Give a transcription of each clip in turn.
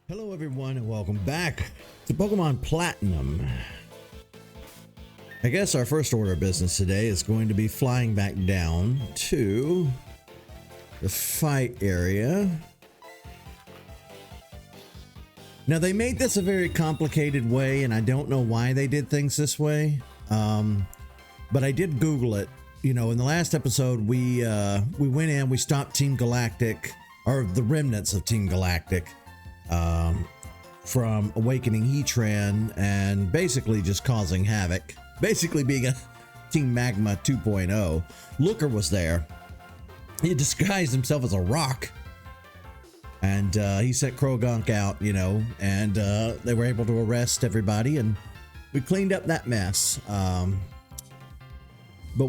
Hello everyone and welcome back to Pokemon Platinum. I guess our first order of business today is going to be flying back down to the fight area. Now they made this a very complicated way and I don't know why they did things this way. But I did Google it. You know, in the last episode we went in, we stopped Team Galactic, or the remnants of Team Galactic, from awakening Heatran and basically just causing havoc, basically being a Team Magma 2.0. Looker was there. He disguised himself as a rock and he sent Krogunk out, you know, and they were able to arrest everybody and we cleaned up that mess. But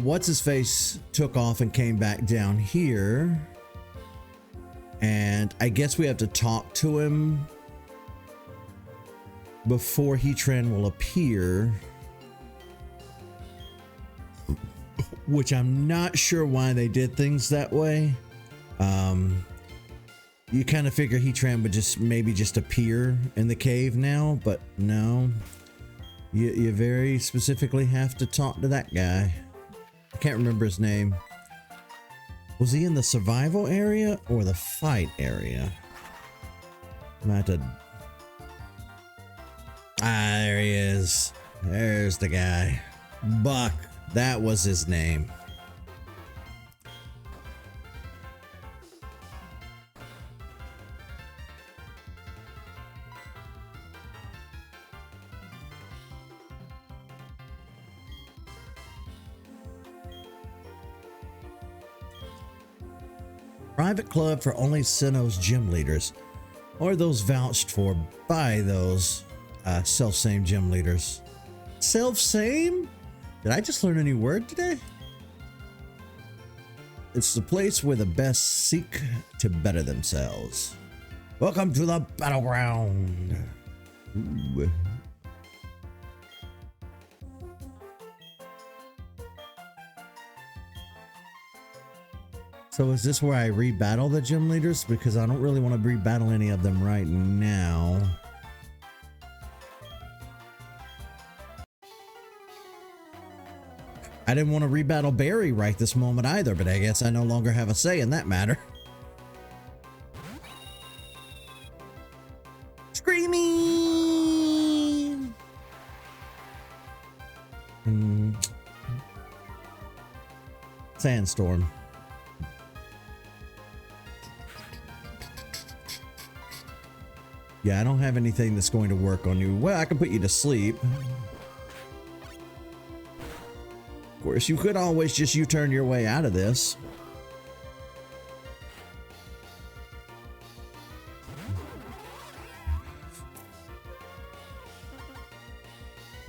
what's-his-face took off and came back down here, and I guess we have to talk to him before Heatran will appear, which I'm not sure why they did things that way. You kind of figure Heatran would maybe just appear in the cave now, but no. You very specifically have to talk to that guy. I can't remember his name. Was he in the survival area or the fight area? I'm about to... Ah, there he is. There's the guy. Buck. That was his name. Private club for only Sinnoh's gym leaders, or those vouched for by those self-same gym leaders. Self-same? Did I just learn a new word today? It's the place where the best seek to better themselves. Welcome to the battleground. Ooh. So is this where I rebattle the gym leaders? Because I don't really want to rebattle any of them right now. I didn't want to rebattle Barry right this moment either, but I guess I no longer have a say in that matter. Screaming! Sandstorm. Yeah, I don't have anything that's going to work on you. Well, I can put you to sleep. Of course, you could always just U-turn your way out of this.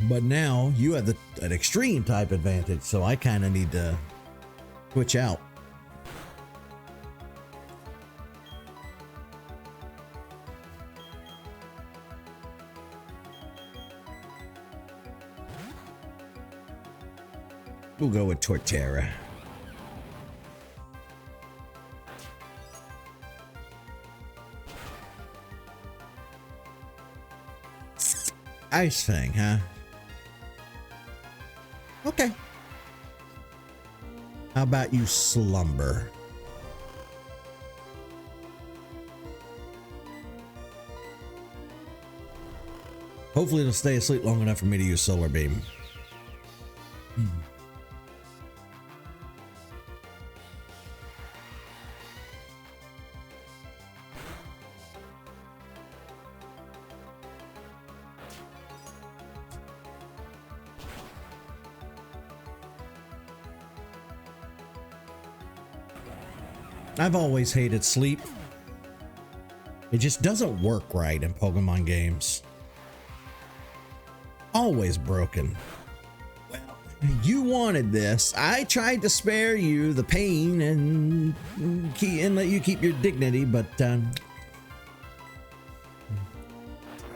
But now you have an extreme type advantage, so I kind of need to switch out. We'll go with Torterra. Ice Fang, huh? Okay. How about you slumber? Hopefully it'll stay asleep long enough for me to use Solar Beam. I've always hated sleep. It just doesn't work right in Pokemon games. Always broken. Well, you wanted this. I tried to spare you the pain and let you keep your dignity, but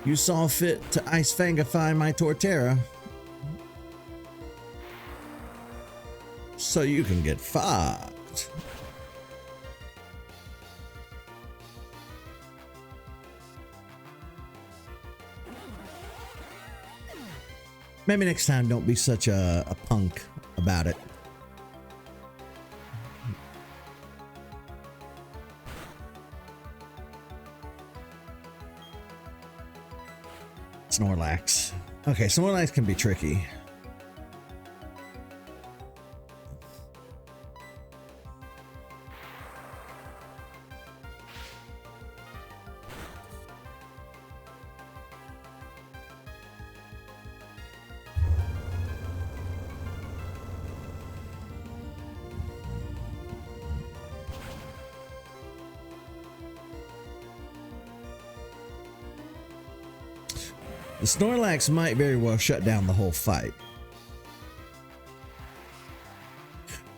you saw fit to Ice Fangify my Torterra. So you can get fucked. Maybe next time don't be such a punk about it. Snorlax. Okay, Snorlax can be tricky. The Snorlax might very well shut down the whole fight.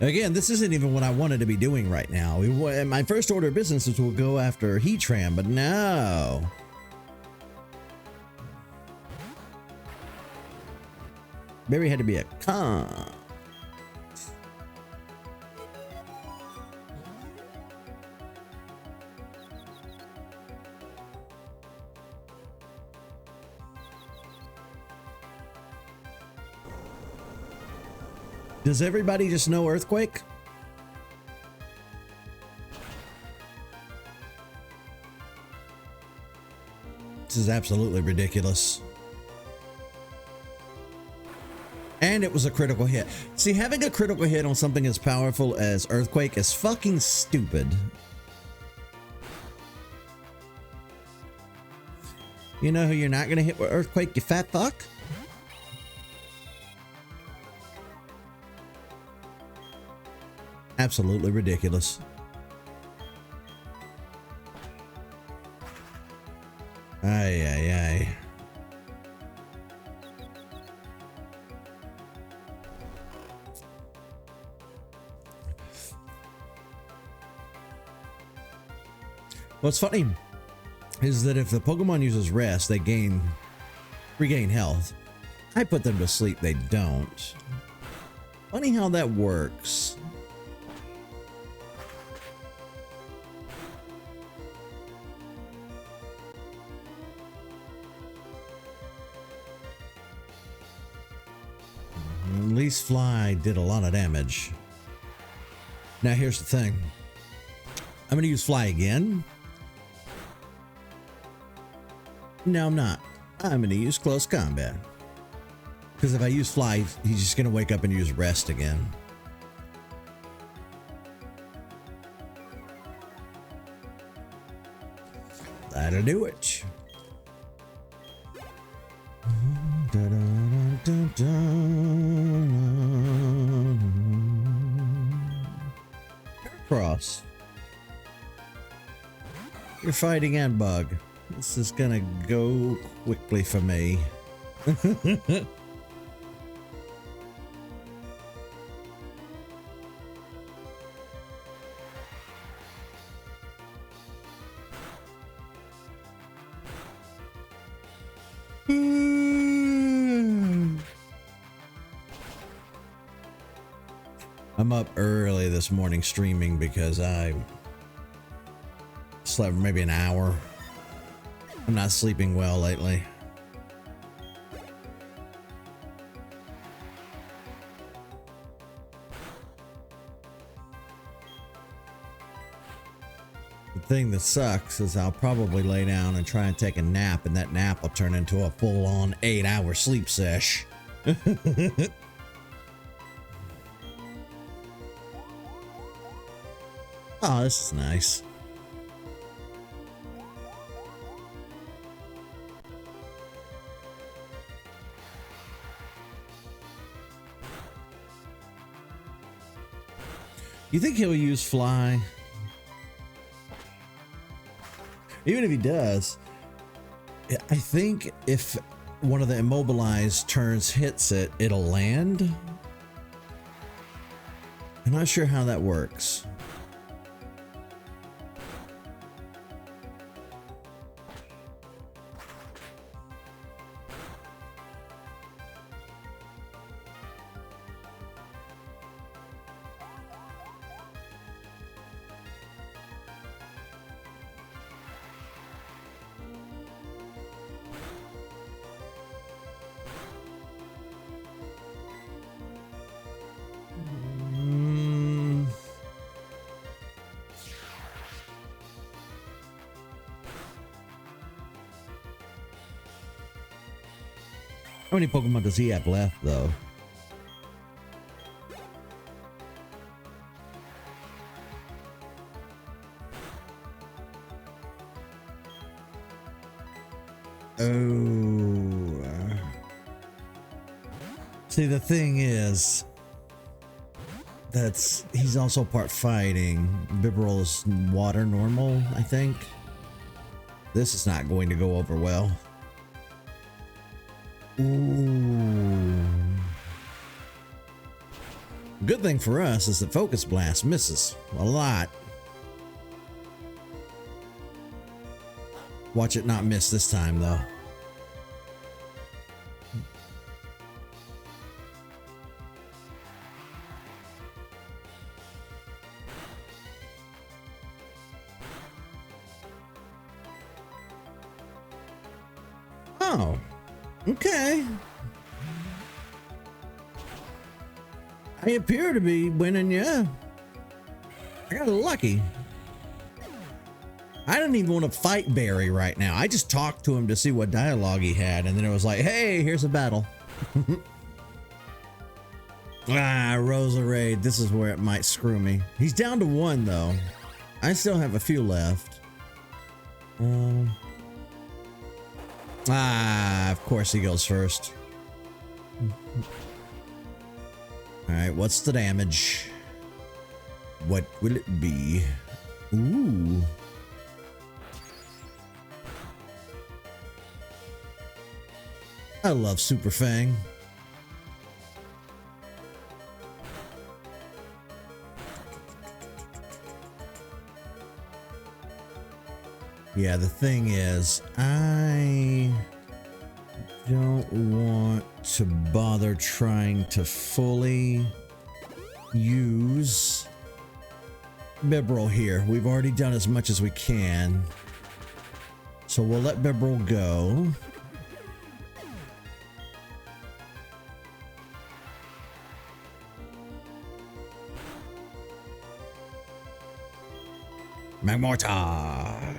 Again, this isn't even what I wanted to be doing right now. My first order of business is we'll go after Heatran, but no. Barry had to be a con. Does everybody just know Earthquake? This is absolutely ridiculous. And it was a critical hit. See, having a critical hit on something as powerful as Earthquake is fucking stupid. You know who you're not gonna hit with Earthquake, you fat fuck? Absolutely ridiculous. Ay, ay, ay. What's funny is that if the Pokemon uses rest, they regain health. I put them to sleep, they don't. Funny how that works. At least Fly did a lot of damage. Now here's the thing. I'm gonna use Fly again. No, I'm not. I'm gonna use Close Combat. Because if I use Fly, he's just gonna wake up and use Rest again. That'll do it. Cross. You're fighting and bug. This is gonna go quickly for me. I'm up early this morning streaming because I slept maybe an hour. I'm not sleeping well lately. The thing that sucks is I'll probably lay down and try and take a nap, and that nap will turn into a full-on 8-hour sleep sesh. Oh, this is nice. You think he'll use Fly? Even if he does, I think if one of the immobilized turns hits it, it'll land. I'm not sure how that works. How many Pokemon does he have left, though? Oh. See, the thing is, he's also part fighting. Bibarel is water normal, I think. This is not going to go over well. Ooh. Good thing for us is that Focus Blast misses a lot. Watch it not miss this time, though. Oh, okay. I appear to be winning, yeah. I got lucky. I don't even want to fight Barry right now. I just talked to him to see what dialogue he had, and then it was like, hey, here's a battle. Chozolorehd. This is where it might screw me. He's down to 1, though. I still have a few left. Of course he goes first. Alright, what's the damage? What will it be? Ooh. I love Super Fang. Yeah, the thing is, I don't want to bother trying to fully use Bibarel here. We've already done as much as we can. So we'll let Bibarel go. Magmortar.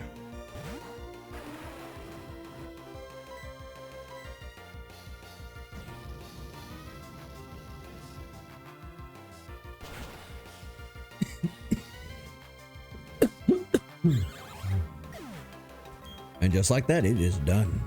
And just like that, it is done.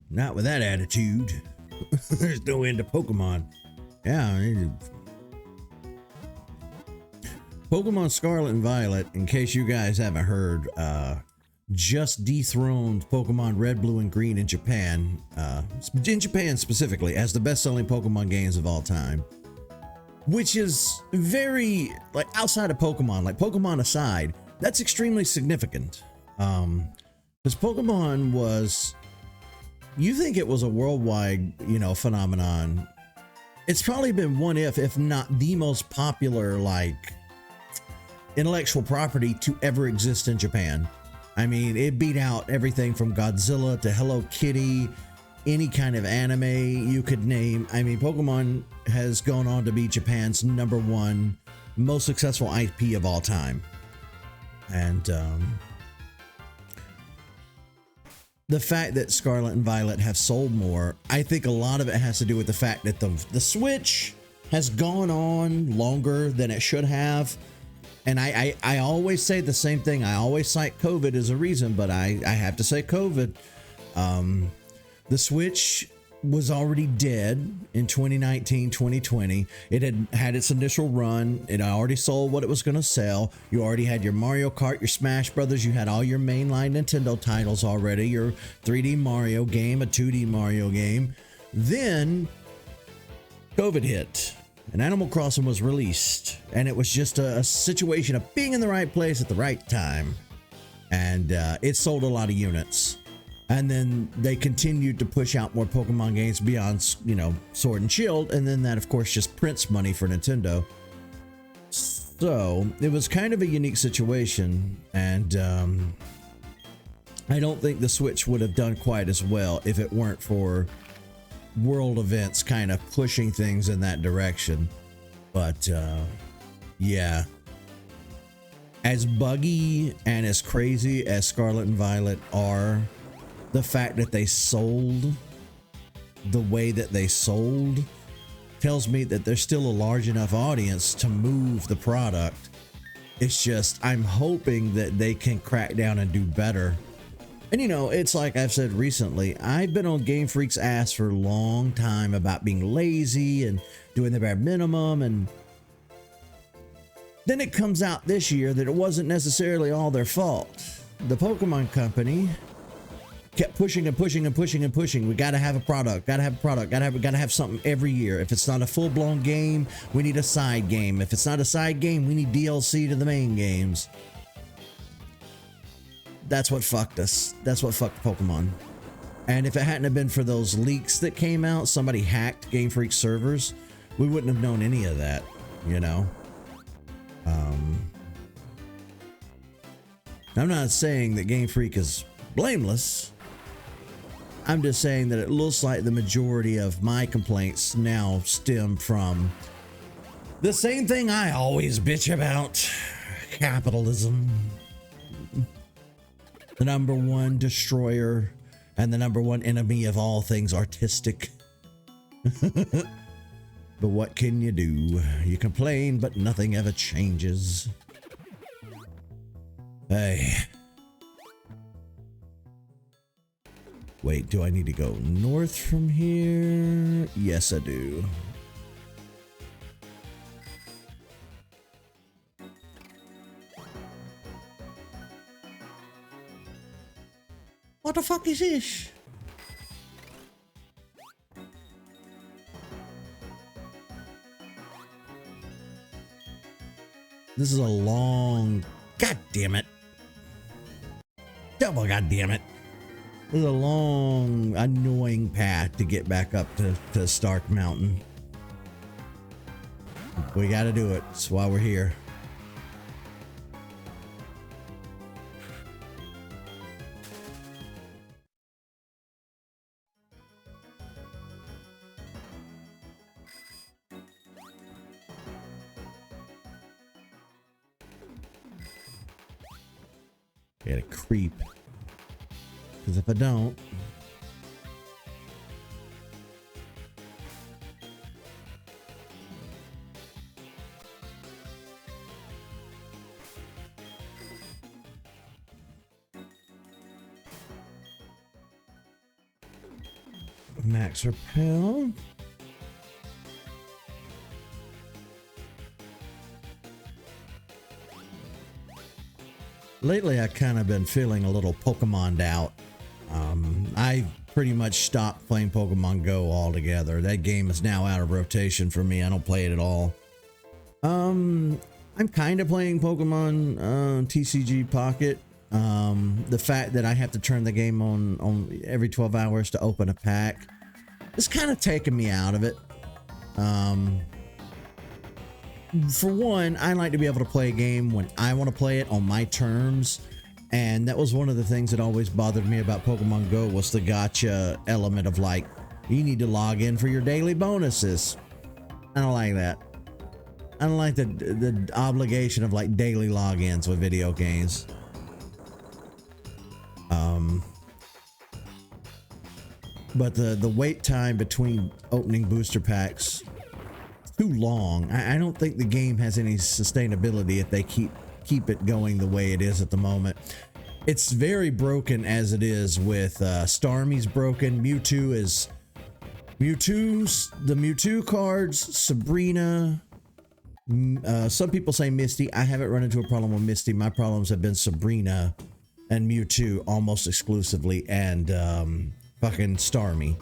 Not with that attitude. There's no end to Pokemon. Yeah. Pokemon Scarlet and Violet, in case you guys haven't heard, just dethroned Pokemon Red, Blue, and Green in Japan. In Japan specifically, as the best-selling Pokemon games of all time. Which is very, like, outside of Pokemon, like Pokemon aside, that's extremely significant. Because Pokemon was, you think it was a worldwide, phenomenon. It's probably been one if not the most popular, like, intellectual property to ever exist in Japan. I mean, it beat out everything from Godzilla to Hello Kitty, any kind of anime you could name. I mean, Pokemon has gone on to be Japan's #1 most successful IP of all time. And the fact that Scarlet and Violet have sold more, I think a lot of it has to do with the fact that the Switch has gone on longer than it should have. And I always say the same thing. I always cite COVID as a reason, but I have to say COVID. The Switch was already dead in 2019, 2020. It had its initial run. It already sold what it was going to sell. You already had your Mario Kart, your Smash Brothers. You had all your mainline Nintendo titles already. Your 3D Mario game, a 2D Mario game. Then COVID hit. And Animal Crossing was released, and it was just a situation of being in the right place at the right time. And it sold a lot of units. And then they continued to push out more Pokemon games beyond, Sword and Shield. And then that, of course, just prints money for Nintendo. So it was kind of a unique situation. And I don't think the Switch would have done quite as well if it weren't for world events kind of pushing things in that direction. But yeah, as buggy and as crazy as Scarlet and Violet are, the fact that they sold the way that they sold tells me that there's still a large enough audience to move the product. It's just, I'm hoping that they can crack down and do better. And you know, it's like I've said recently, I've been on Game Freak's ass for a long time about being lazy and doing the bare minimum, and then it comes out this year that it wasn't necessarily all their fault. The Pokemon Company kept pushing and pushing and pushing and pushing. We gotta have a product, gotta have a product, gotta have something every year. If it's not a full-blown game, we need a side game. If it's not a side game, we need DLC to the main games. That's what fucked us. That's what fucked Pokemon. And if it hadn't have been for those leaks that came out, somebody hacked Game Freak servers, we wouldn't have known any of that, you know? I'm not saying that Game Freak is blameless. I'm just saying that it looks like the majority of my complaints now stem from the same thing I always bitch about: capitalism. The number one destroyer and the number one enemy of all things artistic. But what can you do? You complain, but nothing ever changes. Hey. Wait, do I need to go north from here? Yes, I do. What the fuck is this? This is a long... God damn it. Double god damn it. This is a long, annoying path to get back up to Stark Mountain. We gotta do it. That's why we're here. Gotta creep. Because if I don't... Max repel. Lately, I kind of been feeling a little Pokemon'd out. I pretty much stopped playing Pokemon Go altogether. That game is now out of rotation for me. I don't play it at all. I'm kind of playing Pokemon TCG Pocket. The fact that I have to turn the game on every 12 hours to open a pack is kind of taking me out of it. For one, I like to be able to play a game when I want to play it on my terms, and that was one of the things that always bothered me about Pokemon Go, was the gotcha element of, like, you need to log in for your daily bonuses. I don't like that. I don't like the obligation of, like, daily logins with video games. But the wait time between opening booster packs, too long. I don't think the game has any sustainability if they keep it going the way it is at the moment. It's very broken as it is. With Starmie's broken, the Mewtwo cards, Sabrina, some people say Misty. I haven't run into a problem with Misty. My problems have been Sabrina and Mewtwo almost exclusively, and fucking Starmie.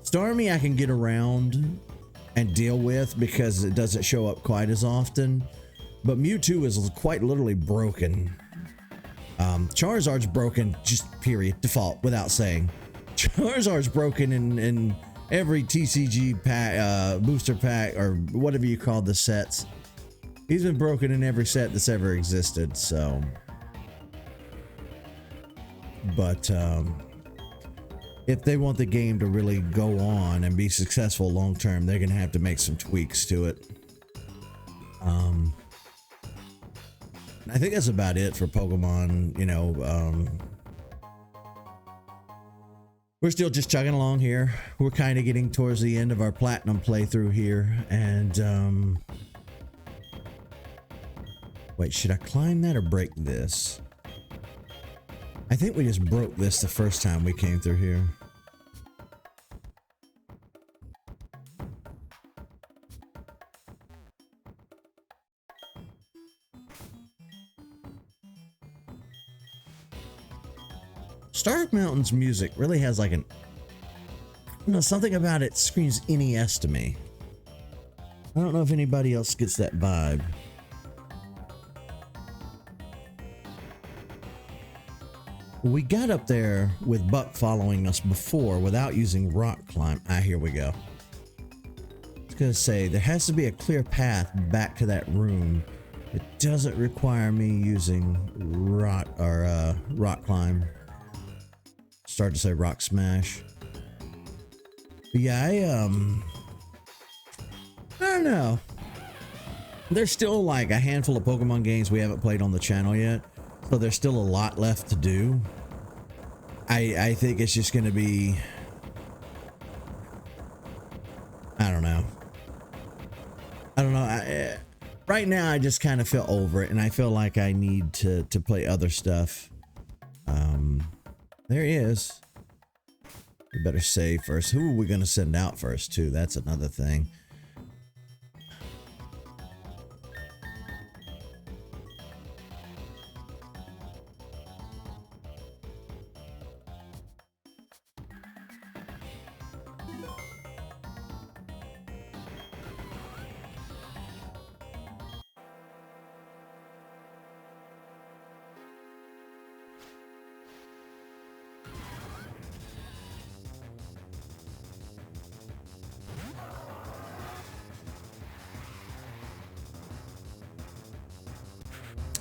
Starmie I can get around and deal with because it doesn't show up quite as often, but Mewtwo is quite literally broken. Charizard's broken, just period, default, without saying. Charizard's broken in every TCG pack, booster pack, or whatever you call the sets. He's been broken in every set that's ever existed, so but if they want the game to really go on and be successful long term, they're gonna have to make some tweaks to it. I think that's about it for Pokemon. You know, we're still just chugging along here. We're kind of getting towards the end of our platinum playthrough here, and wait, should I climb that or break this? I think we just broke this the first time we came through here. Stark Mountain's music really has like something about it screams NES to me. I don't know if anybody else gets that vibe. We got up there with Buck following us before without using rock climb. Ah, here we go. I was gonna say there has to be a clear path back to that room. It doesn't require me using rock or rock climb. Start to say rock smash. But yeah, I don't know. There's still like a handful of Pokemon games we haven't played on the channel yet, so there's still a lot left to do. I think it's just gonna be, I don't know. Right now I just kind of feel over it, and I feel like I need to play other stuff. There he is. We better save first. Who are we gonna send out first too? That's another thing.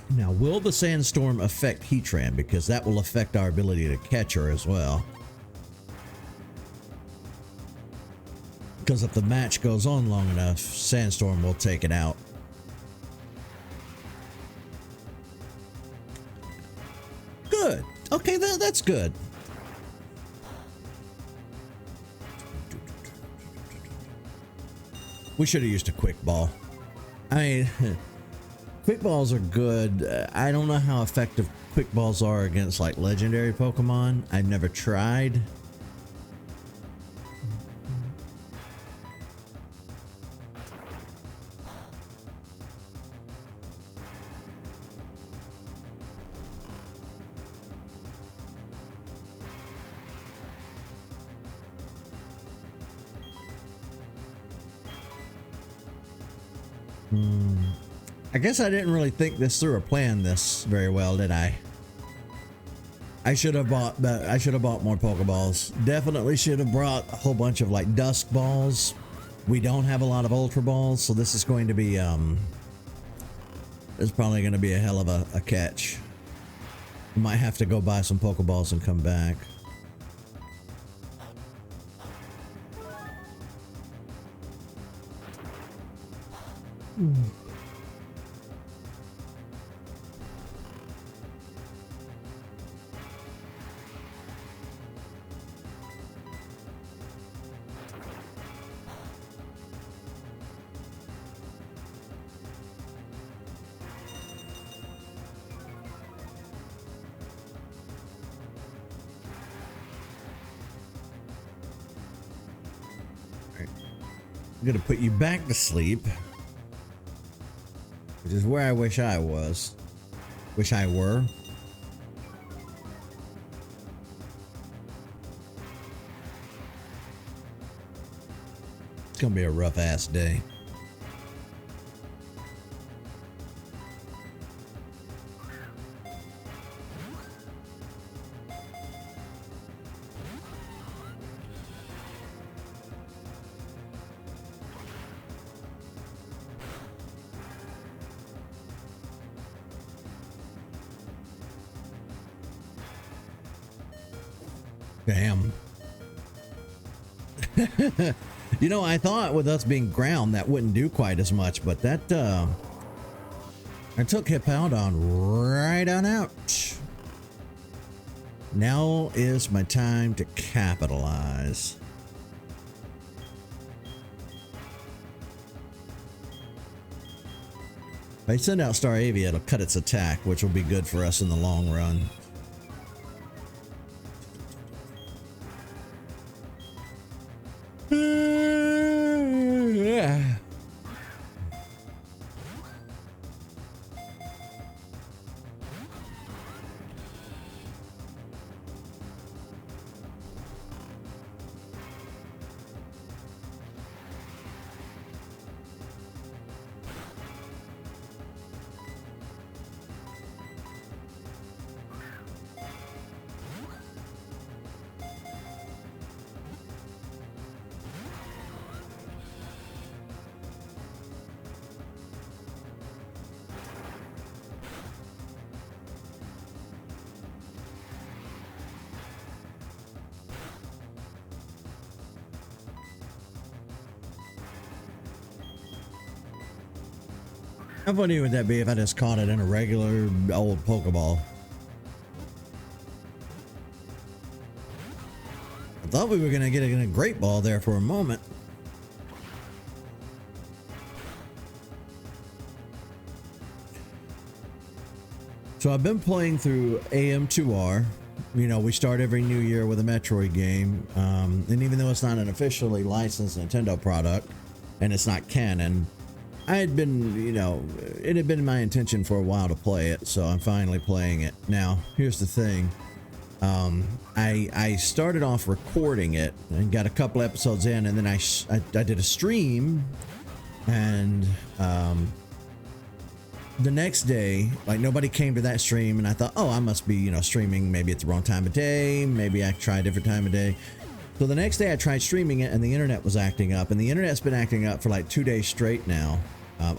Now, will the sandstorm affect Heatran? Because that will affect our ability to catch her as well. Because if the match goes on long enough, sandstorm will take it out. Good. Okay, that's good. We should have used a quick ball. I mean, quick balls are good. I don't know how effective quick balls are against like legendary Pokemon. I've never tried. I guess I didn't really think this through or plan this very well, did I? I should have bought more Pokeballs. Definitely should have brought a whole bunch of like Dusk Balls. We don't have a lot of Ultra Balls, so this is going to be it's probably going to be a hell of a catch. We might have to go buy some Pokeballs and come back. I'm gonna put you back to sleep, which is where I wish I was. Wish I were. It's gonna be a rough ass day. Damn. You know, I thought with us being ground that wouldn't do quite as much, but that I took Hippowdon right on out. Now is my time to capitalize. If I send out Staravia, it'll cut its attack, which will be good for us in the long run. How funny would that be if I just caught it in a regular old Pokeball? I thought we were going to get it in a Great Ball there for a moment. So I've been playing through AM2R. You know, we start every new year with a Metroid game. And even though it's not an officially licensed Nintendo product and it's not canon, I had been, you know, it had been my intention for a while to play it, so I'm finally playing it. Now, here's the thing. I started off recording it and got a couple episodes in, and then I did a stream, and the next day, like, nobody came to that stream, and I thought, oh, I must be, you know, streaming maybe at the wrong time of day, maybe I try a different time of day. So the next day I tried streaming it, and the internet was acting up, and the internet's been acting up for like 2 days straight now.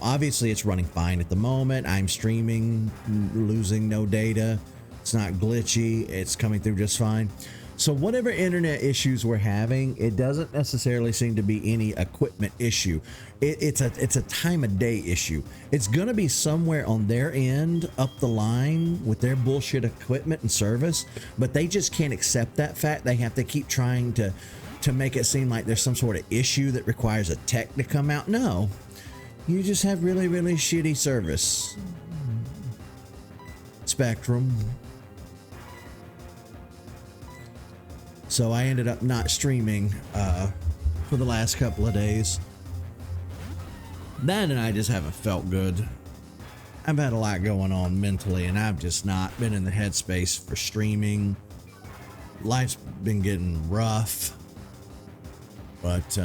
Obviously it's running fine at the moment. I'm streaming, losing no data. It's not glitchy. It's coming through just fine. So whatever internet issues we're having, it doesn't necessarily seem to be any equipment issue. It's a time of day issue. It's gonna be somewhere on their end up the line with their bullshit equipment and service, but they just can't accept that fact. They have to keep trying to make it seem like there's some sort of issue that requires a tech to come out. No, you just have really, really shitty service. Spectrum. So I ended up not streaming for the last couple of days. That and I just haven't felt good. I've had a lot going on mentally, and I've just not been in the headspace for streaming. Life's been getting rough, but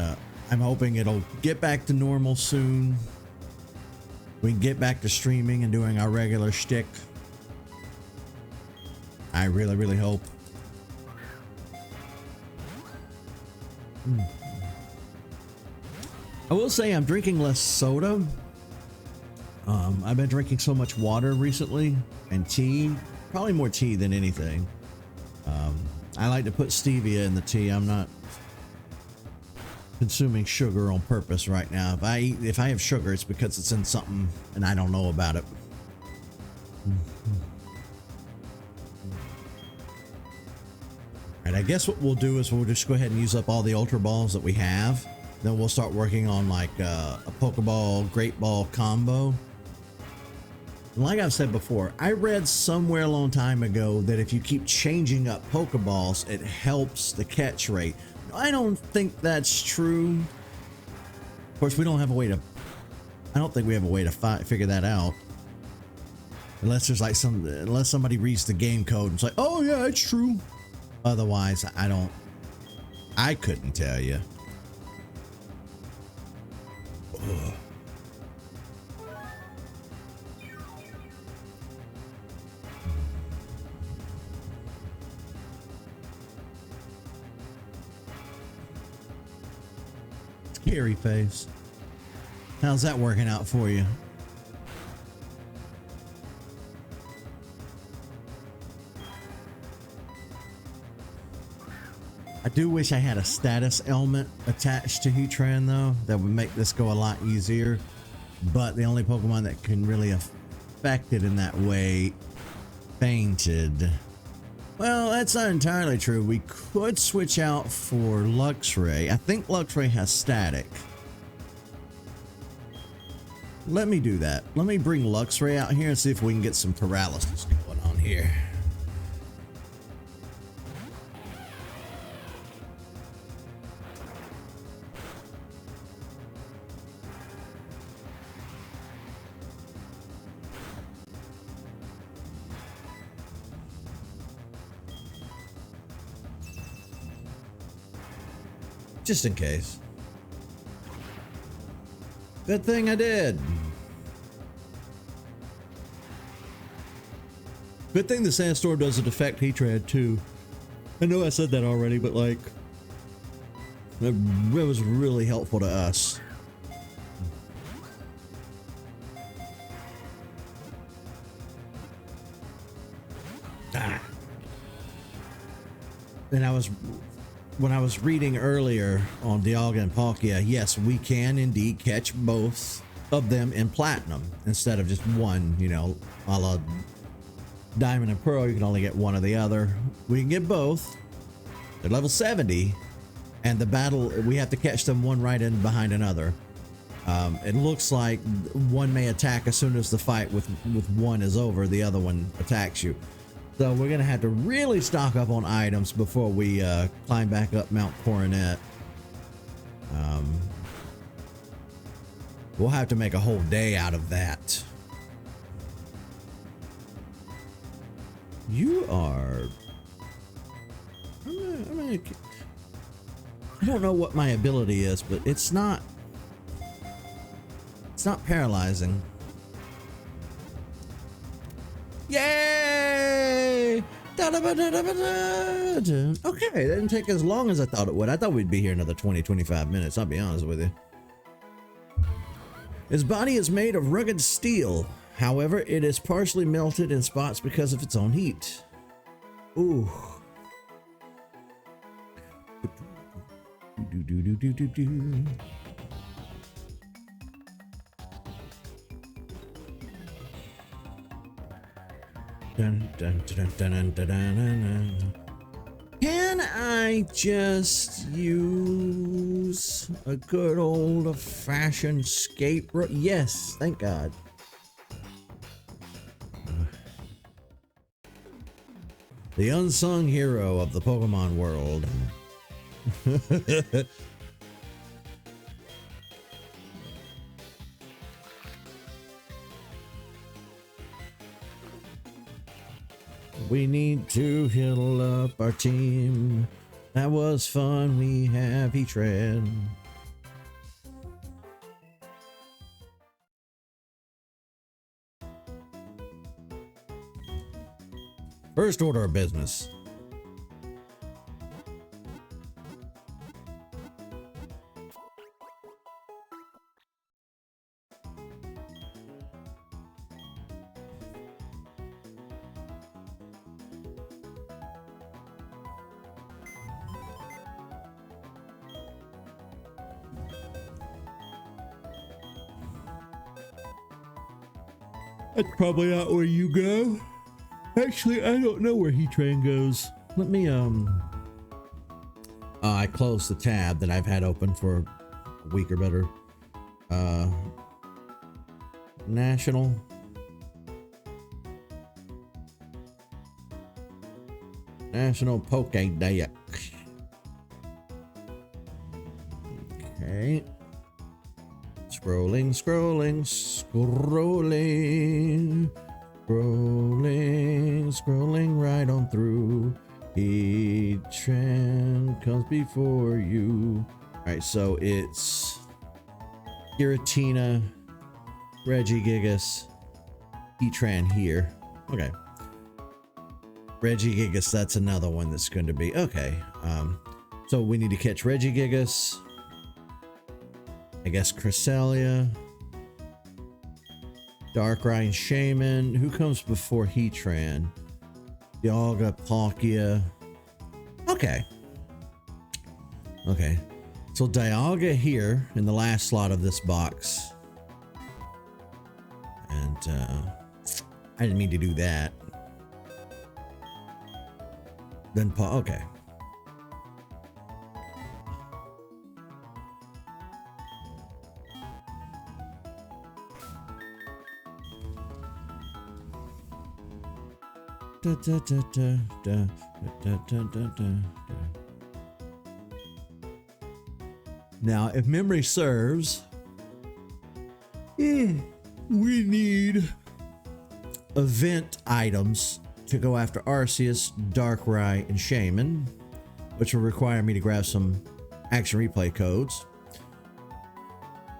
I'm hoping it'll get back to normal soon. We can get back to streaming and doing our regular shtick. I really, really hope. I will say I'm drinking less soda. I've been drinking so much water recently and tea, probably more tea than anything. I like to put stevia in the tea. I'm not consuming sugar on purpose right now. If I have sugar, it's because it's in something and I don't know about it. Alright, I guess what we'll do is we'll just go ahead and use up all the Ultra Balls that we have. Then we'll start working on like a Pokeball, Great Ball combo. And like I've said before, I read somewhere a long time ago that if you keep changing up Pokeballs, it helps the catch rate. I don't think that's true. Of course, we don't have a way to... I don't think we have a way to figure that out. Unless there's like unless somebody reads the game code and it's like, oh yeah, it's true. Otherwise, I couldn't tell you. Ugh. Scary face. How's that working out for you? do wish I had a status element attached to Heatran though. That would make this go a lot easier. But the only Pokemon that can really affect it in that way fainted. Well, that's not entirely true. We could switch out for Luxray. I think Luxray has static. Let me do that. Let me bring Luxray out here and see if we can get some paralysis going on here. Just in case. Good thing I did. Good thing the sandstorm doesn't affect Heatran too. I know I said that already, but like, it was really helpful to us. And when I was reading earlier on Dialga and Palkia, yes, we can indeed catch both of them in Platinum instead of just one, you know, a la Diamond and Pearl, you can only get one or the other. We can get both. They're level 70, and the battle, we have to catch them one right in behind another. It looks like one may attack as soon as the fight with one is over, the other one attacks you. So we're gonna have to really stock up on items before we climb back up Mount Coronet. We'll have to make a whole day out of that. You are... I don't know what my ability is, but it's not paralyzing. Yay! Okay, that didn't take as long as I thought it would. I thought we'd be here another 20-25 minutes, I'll be honest with you. His body is made of rugged steel. However, it is partially melted in spots because of its own heat. Ooh. Dun, dun, dun, dun, dun, dun, dun, dun. Can I just use a good old-fashioned escape rope? Yes, thank God. The unsung hero of the Pokemon world. We need to heal up our team. That was fun. We have Heatran. First order of business. That's probably not where you go. Actually, I don't know where Heatran goes. Let me, I closed the tab that I've had open for a week or better. National. National Pokédex. Okay. Scrolling, scrolling, scrolling. Scrolling right on through. Heatran comes before you. Alright, so it's Giratina, Regigigas, Heatran here. Okay. Regigigas, that's another one that's going to be... Okay. So we need to catch Regigigas. I guess Cresselia. Darkrai and Shaman. Who comes before Heatran? Dialga, Palkia. Okay. Okay. So Dialga here in the last slot of this box. And I didn't mean to do that. Then okay. Da, da, da, da, da, da, da, da, da. Now, if memory serves, we need event items to go after Arceus, Darkrai, and Shaman, which will require me to grab some action replay codes.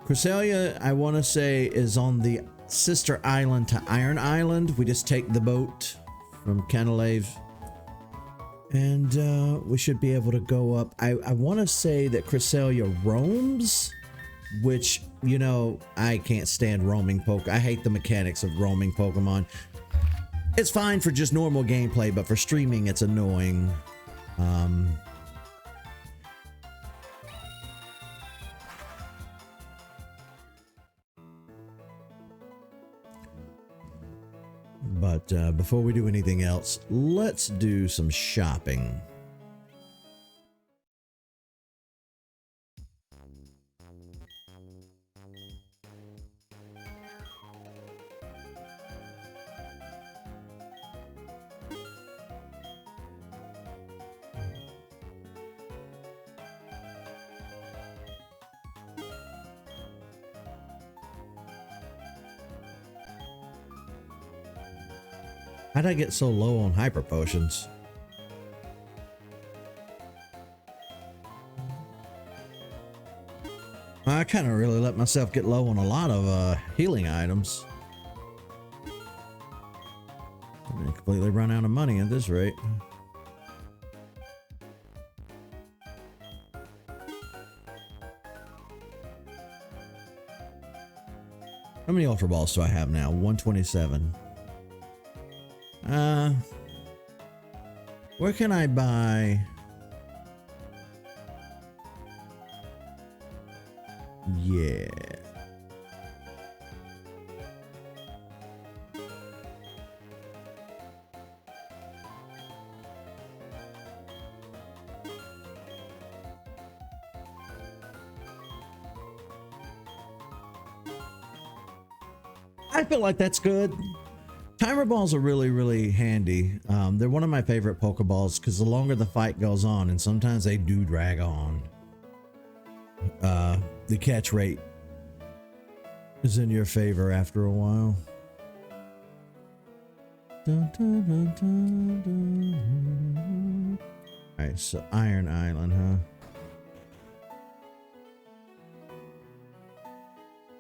Cresselia, I want to say, is on the sister island to Iron Island. We just take the boat from Canalave, and we should be able to go up. I want to say that Cresselia roams, which, you know, I can't stand roaming Pokemon. I hate the mechanics of roaming Pokemon. It's fine for just normal gameplay, but for streaming, it's annoying. But before we do anything else, let's do some shopping. How'd I get so low on hyper potions? I kind of really let myself get low on a lot of healing items. I'm gonna completely run out of money at this rate. How many Ultra Balls do I have now? 127. Where can I buy? Yeah. I feel like that's good. Timer balls are really, really handy. They're one of my favorite Pokeballs because the longer the fight goes on, and sometimes they do drag on, the catch rate is in your favor after a while. Dun, dun, dun, dun, dun. All right, so Iron Island,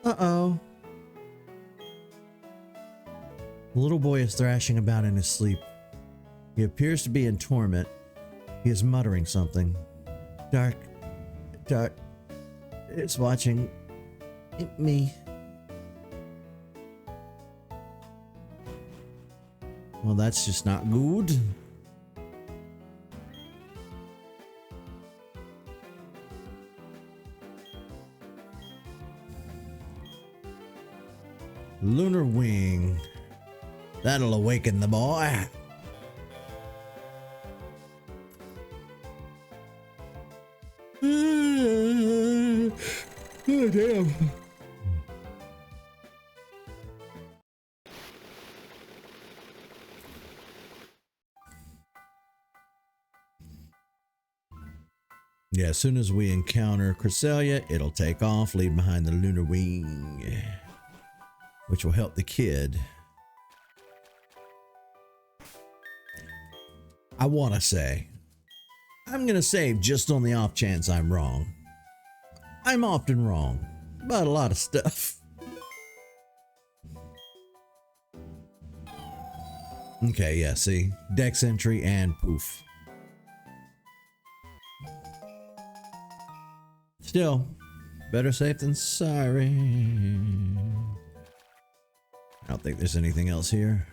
huh? Uh-oh. The little boy is thrashing about in his sleep. He appears to be in torment. He is muttering something. Dark, it's watching me. Well, that's just not good. Lunar Wing. That'll awaken the boy. Oh, damn. Yeah, as soon as we encounter Cresselia, it'll take off, leave behind the Lunar Wing, which will help the kid. I want to say, I'm going to save just on the off chance I'm wrong. I'm often wrong about a lot of stuff. Okay, yeah, see? Dex entry and poof. Still, better safe than sorry. I don't think there's anything else here.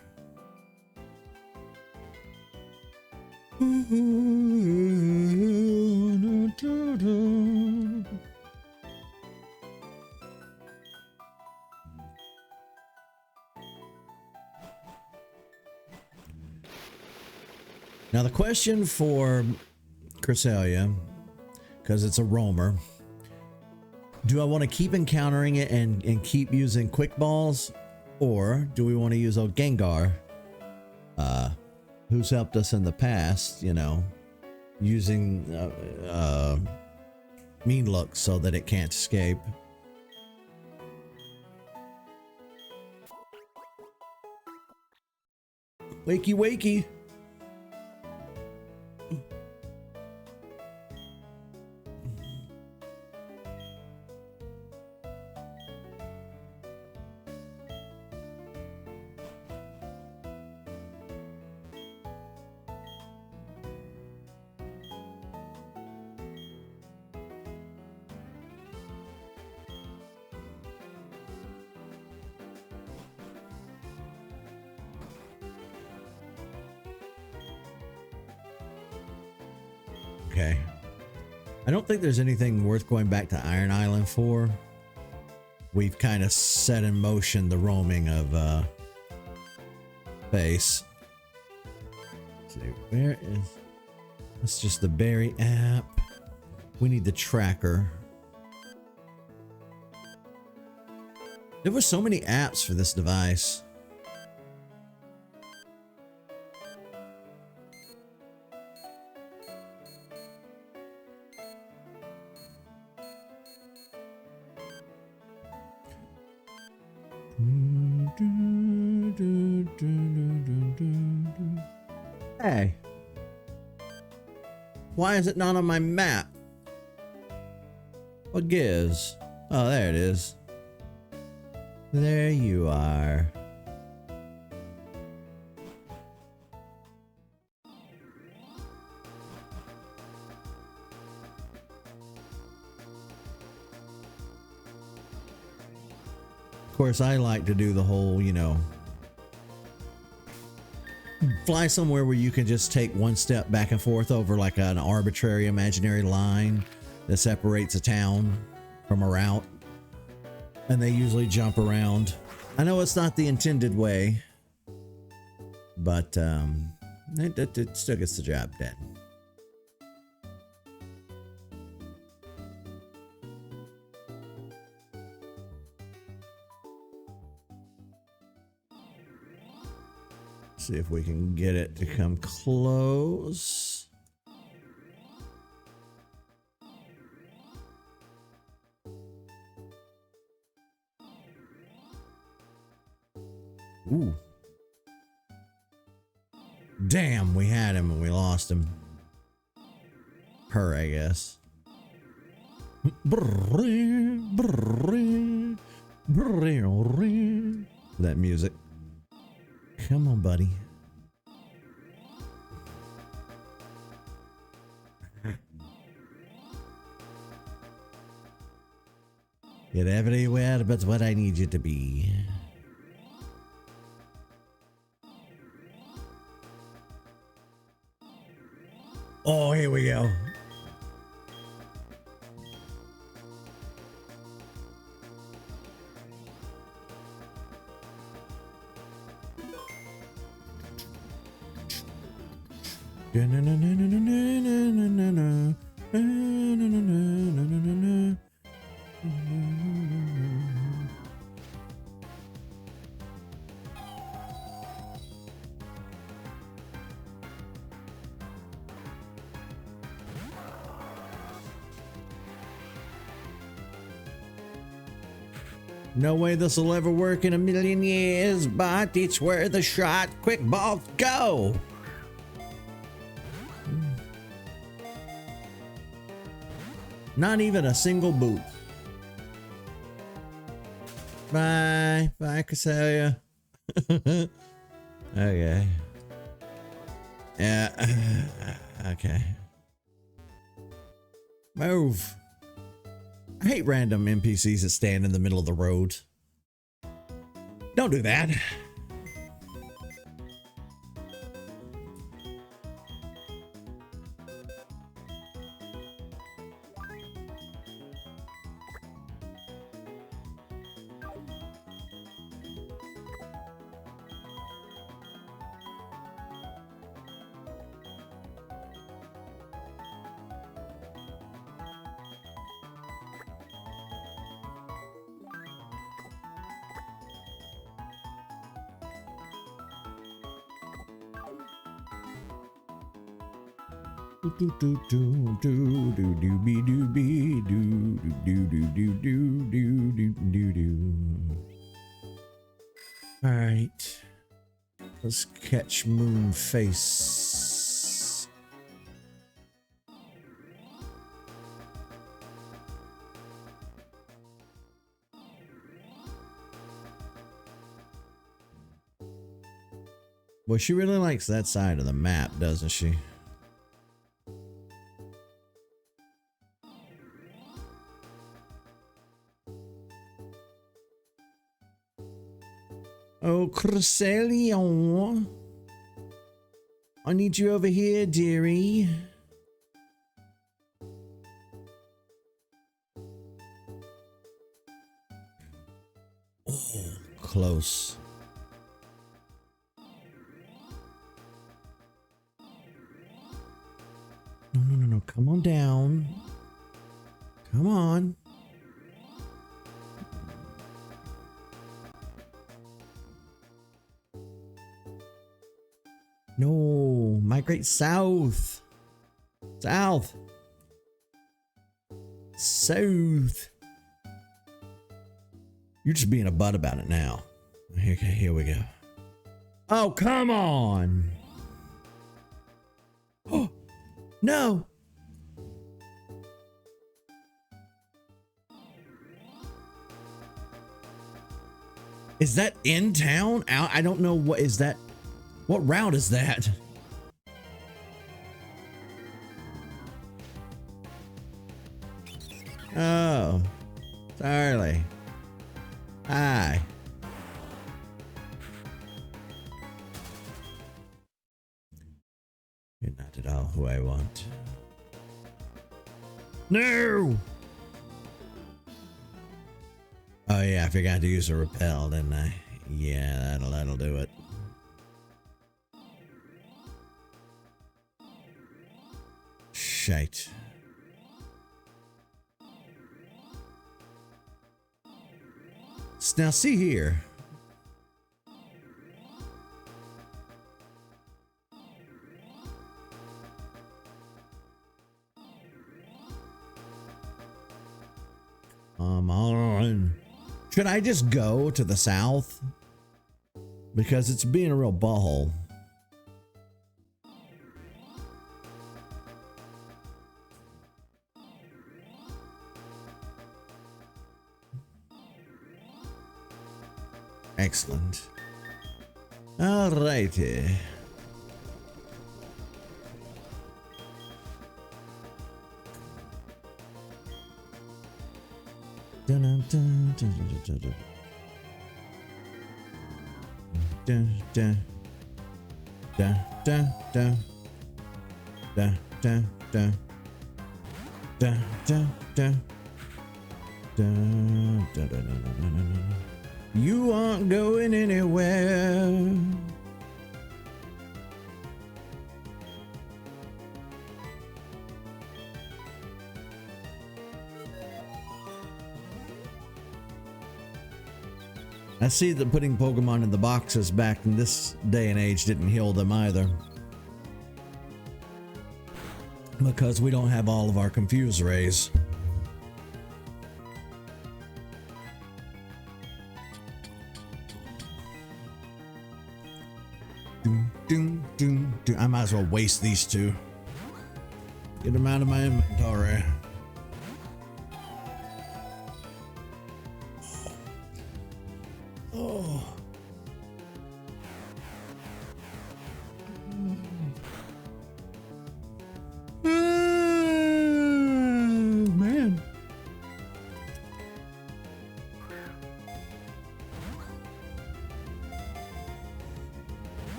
Now the question for Cresselia, because it's a roamer, do I want to keep encountering it and keep using quick balls, or do we want to use old Gengar, who's helped us in the past, you know, using mean looks so that it can't escape? Wakey wakey. Okay. I don't think there's anything worth going back to Iron Island for. We've kind of set in motion the roaming of base. Let's see, where is... That's just the berry app. We need the tracker. There were so many apps for this device. Hey, why is it not on my map? What gives? Oh, there it is. There you are. Of course, I like to do the whole, you know, fly somewhere where you can just take one step back and forth over like an arbitrary imaginary line that separates a town from a route, and they usually jump around. I know it's not the intended way, but it still gets the job done. See if we can get it to come close. Ooh. Damn, we had him and we lost him. Her, I guess. That music. Come on, buddy. Get everywhere but what I need you to be. Oh, here we go. No way this will ever work in a million years, but it's where the shot quick balls go. Not even a single boot. Bye. Bye, Cresselia. Okay. Yeah. Okay. Move. I hate random NPCs that stand in the middle of the road. Don't do that. All right, let's catch Moonface. Well, she really likes that side of the map, doesn't she? Oh, Cresselia, I need you over here, dearie. Oh, close. No, come on down. Come on. No, migrate south. South. South. You're just being a butt about it now. Okay, here we go. Oh, come on. Oh, no. Is that in town? Out? I don't know. What is that? What route is that? Oh, Charlie. Hi. You're not at all who I want. No! Oh yeah, I forgot to use a repel, didn't I? Yeah, that'll do it. Shite. Now see here. Come on. Should I just go to the south? Because it's being a real butthole. Excellent. All righty. Dun, dun, dun, dun, dun, dun. Dun, dun. Dun, dun, dun. Dun, dun, dun. Dun, dun, dun. Dun, dun, dun, dun, dun, dun, dun. You aren't going anywhere. I see that putting Pokemon in the boxes back in this day and age didn't heal them either. Because we don't have all of our Confuse Rays. I might as well waste these two. Get them out of my inventory. Oh. Man.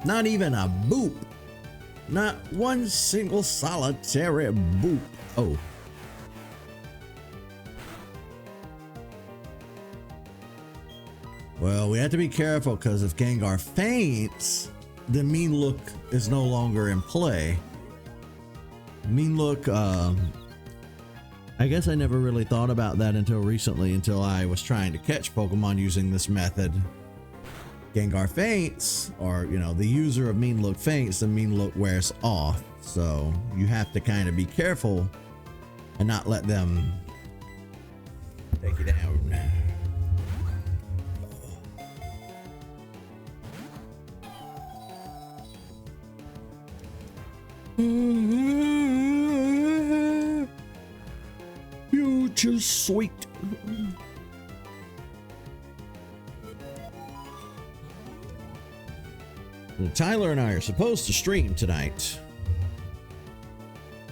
Not even a boop. Not one single solitary boop. Oh. Well, we have to be careful because if Gengar faints, the Mean Look is no longer in play. Mean Look, I guess I never really thought about that until recently, until I was trying to catch Pokemon using this method. Gengar faints, or, you know, the user of Mean Look faints, the Mean Look wears off. So you have to kind of be careful and not let them take you down. Future sweet. Tyler and I are supposed to stream tonight,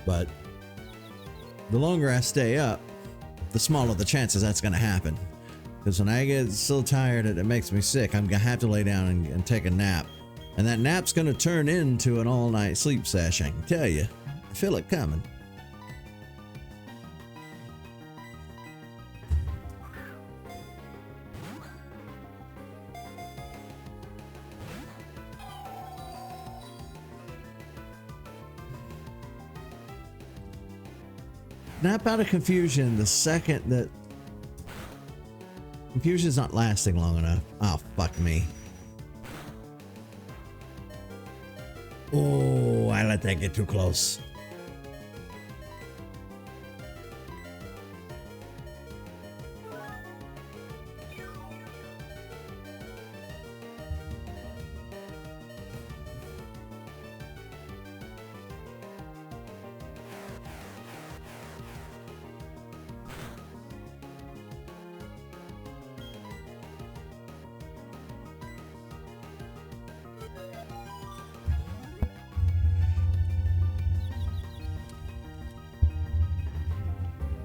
but the longer I stay up, the smaller the chances that's going to happen. Because when I get so tired that it makes me sick, I'm going to have to lay down and take a nap. And that nap's going to turn into an all-night sleep session, I can tell you. I feel it coming. Snap out of confusion the second that confusion's not lasting long enough. Oh, fuck me. Oh, I let that get too close.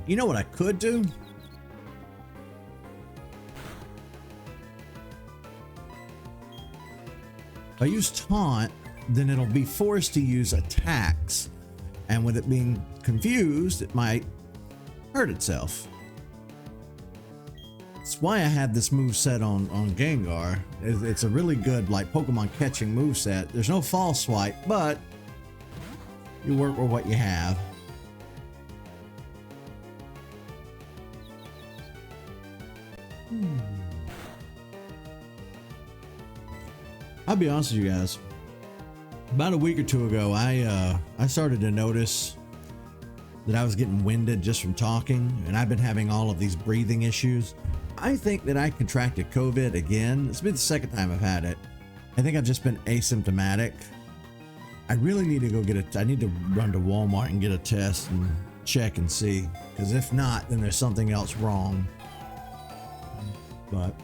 You know what I could do? If I use taunt, then it'll be forced to use attacks. And with it being confused, it might hurt itself. That's why I had this moveset on Gengar. It's a really good like Pokemon catching moveset. There's no false swipe, but you work with what you have. I'll be honest with you guys. About a week or two ago, I started to notice that I was getting winded just from talking, and I've been having all of these breathing issues. I think that I contracted COVID again. It's been the second time I've had it. I think I've just been asymptomatic. I really need to go get it. I need to run to Walmart and get a test and check and see, because if not, then there's something else wrong. But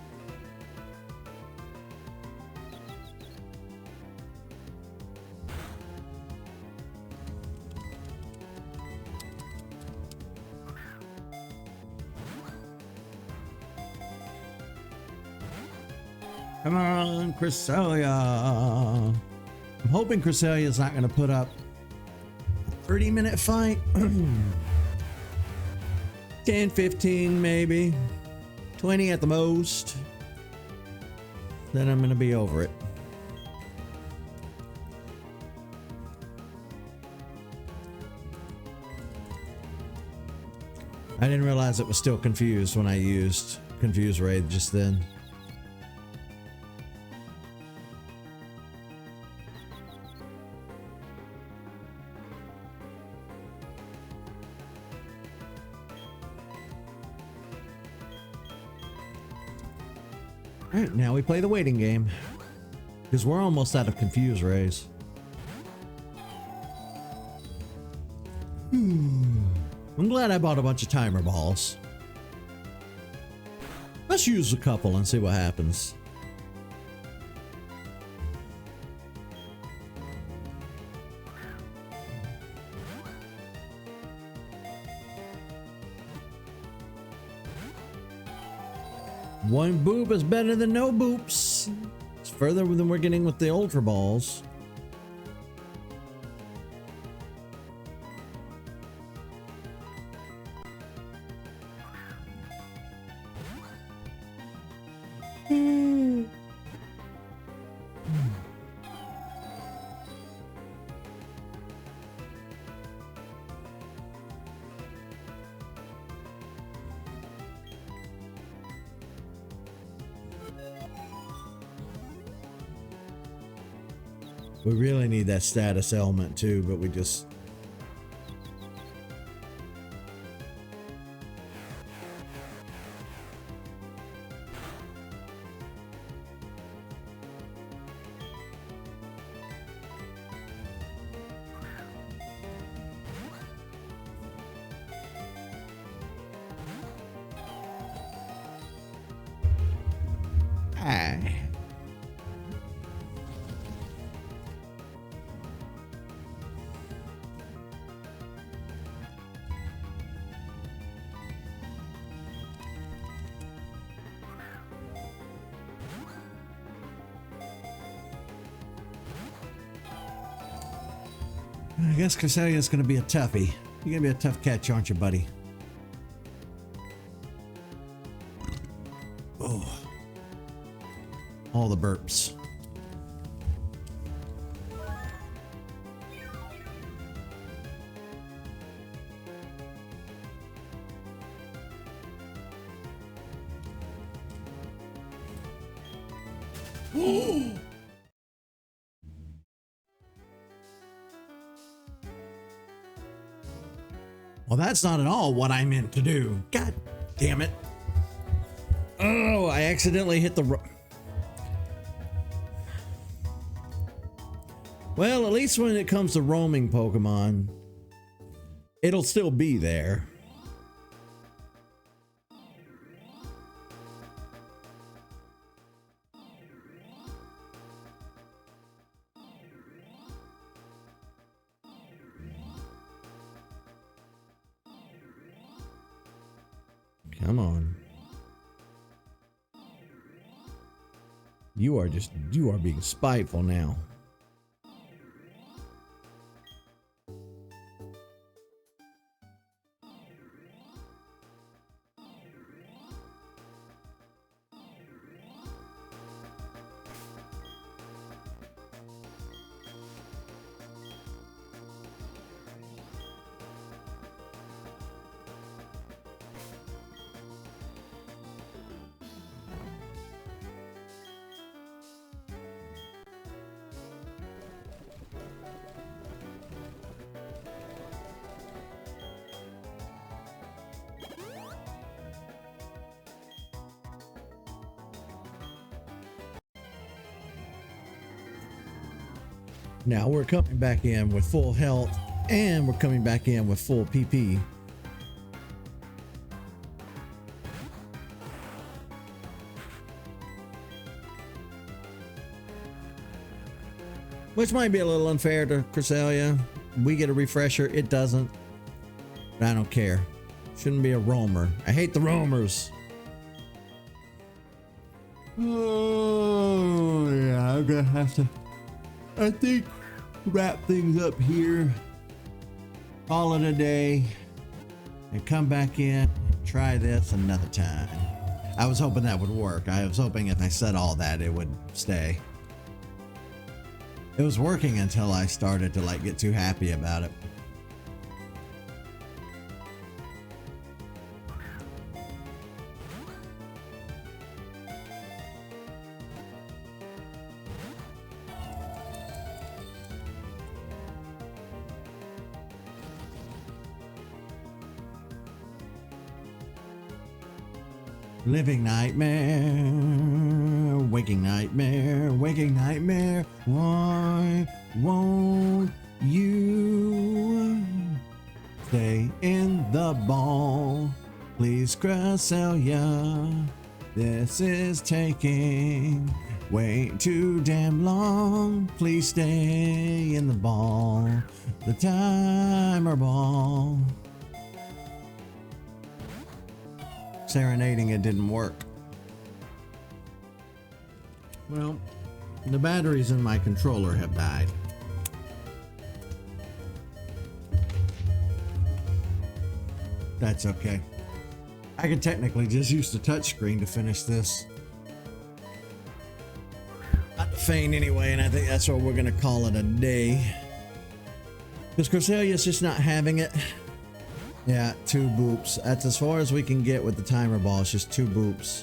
come on, Cresselia. I'm hoping Cresselia's not going to put up a 30-minute fight. 10, 15, maybe. 20 at the most. Then I'm going to be over it. I didn't realize it was still confused when I used Confuse Raid just then. All right, now we play the waiting game, because we're almost out of Confuse Rays. I'm glad I bought a bunch of timer balls. Let's use a couple and see what happens. One boop is better than no boops. It's further than we're getting with the Ultra Balls. We really need that status element too, but we just... I guess Cresselia's gonna be a toughie. You're gonna be a tough catch, aren't you, buddy? Oh. All the burps. Well, that's not at all what I meant to do. God damn it. Oh, I accidentally hit the... Well, at least when it comes to roaming Pokemon, it'll still be there. Come on. You are being spiteful now. Now we're coming back in with full health and we're coming back in with full PP. Which might be a little unfair to Cresselia. We get a refresher, it doesn't. But I don't care. Shouldn't be a roamer. I hate the roamers. Oh yeah, I'm gonna have to, I think, wrap things up here, call it a day, and come back in and try this another time. I was hoping that would work. I was hoping if I said all that, it would stay. It was working until I started to like get too happy about it. Living nightmare, waking nightmare, waking nightmare. Why won't you stay in the ball? Please, Cresselia, this is taking way too damn long. Please stay in the ball, the timer ball. Serenading it didn't work. Well, the batteries in my controller have died. That's okay. I could technically just use the touchscreen to finish this. Not to feign anyway, and I think that's what we're gonna call it a day. Because Cresselia's just not having it. Yeah, 2 boops. That's as far as we can get with the timer ball. It's just 2 boops.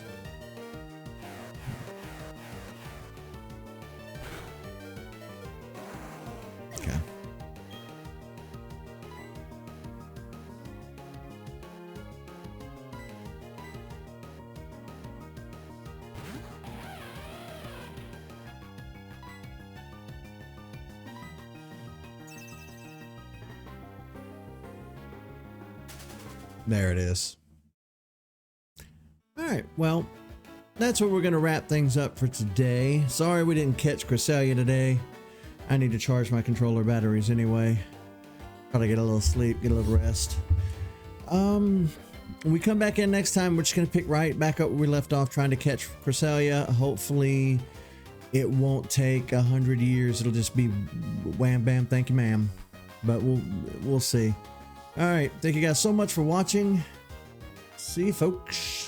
There it is. All right, well, that's where we're going to wrap things up for today. Sorry we didn't catch Cresselia today. I need to charge my controller batteries anyway. Gotta get a little sleep, get a little rest. When we come back in next time, we're just going to pick right back up where we left off, trying to catch Cresselia. Hopefully it won't take 100 years. It'll just be wham bam, thank you ma'am. But we'll see. All right, thank you guys so much for watching. See you folks.